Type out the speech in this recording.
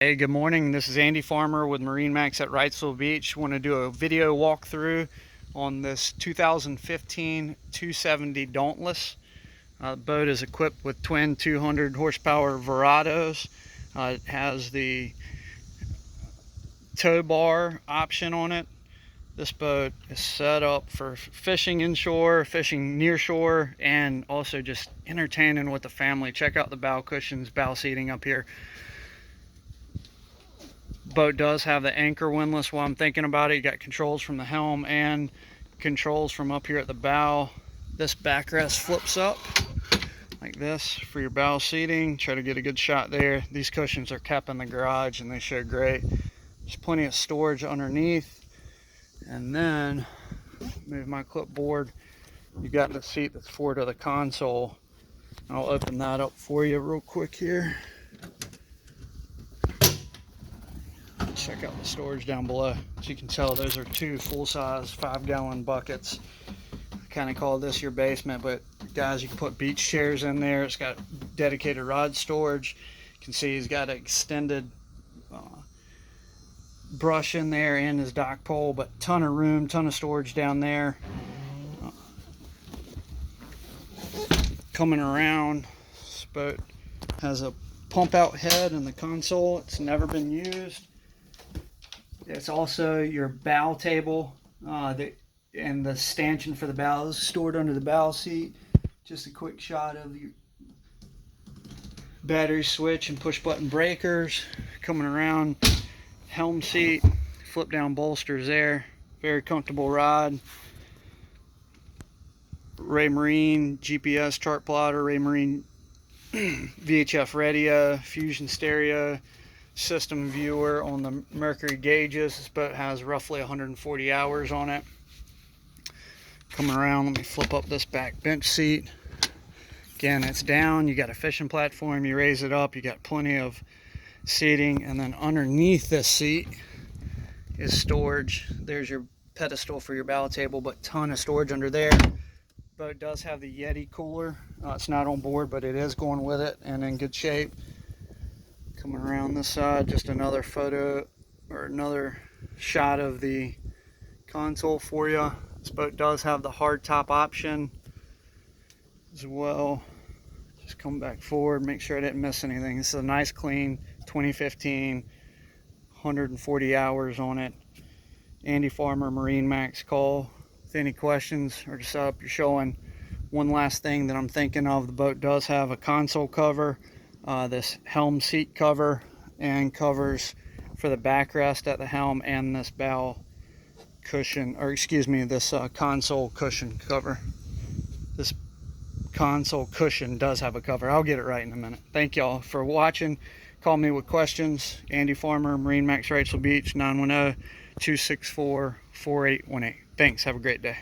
Hey, good morning. This is Andy Farmer with MarineMax at Wrightsville Beach. Want to do a video walkthrough on this 2015 270 Dauntless. The boat is equipped with twin 200 horsepower Verados. It has the tow bar option on it. This boat is set up for fishing inshore, fishing near shore, and also just entertaining with the family. Check out the bow cushions, bow seating up here. Boat does have the anchor windlass while I'm thinking about it. You got controls from the helm and controls from up here at the bow. This backrest flips up like this for your bow seating. Try to get a good shot there. These cushions are kept in the garage and they show great. There's plenty of storage underneath. And then move my clipboard. You got the seat that's forward of the console. I'll open that up for you real quick here. Check out the storage down below. As you can tell, those are two full-size 5-gallon buckets. I kind of call this your basement, but guys, you can put beach chairs in there. It's got dedicated rod storage. You can see he's got an extended brush in there and his dock pole, but ton of room, ton of storage down there. Coming around, this boat has a pump out head in the console. It's never been used. It's also your bow table, and the stanchion for the bows stored under the bow seat. Just a quick shot of your battery switch and push button breakers. Coming around, helm seat, flip down bolsters there. Very comfortable ride. Raymarine GPS chart plotter, Raymarine VHF radio, Fusion stereo, system viewer on the Mercury Gauges. This boat has roughly 140 hours on it. Coming around, let me flip up this back bench seat. Again, it's down. You got a fishing platform. You raise it up. You got plenty of seating. And then underneath this seat is storage. There's your pedestal for your bow table, but ton of storage under there. Boat does have the Yeti cooler. It's not on board, but it is going with it and in good shape. Coming around this side, just another photo or another shot of the console for you. This boat does have the hard top option as well. Just come back forward, make sure I didn't miss anything. This is a nice clean 2015, 140 hours on it. Andy Farmer, MarineMax. Call with any questions or just up your showing. One last thing that I'm thinking of, the boat does have a console cover, this helm seat cover, and covers for the backrest at the helm and this bow cushion, or excuse me, this console cushion cover. This console cushion does have a cover. I'll get it right in a minute. Thank y'all for watching. Call me with questions. Andy Farmer, MarineMax, Wrightsville Beach, 910-264-4818. Thanks. Have a great day.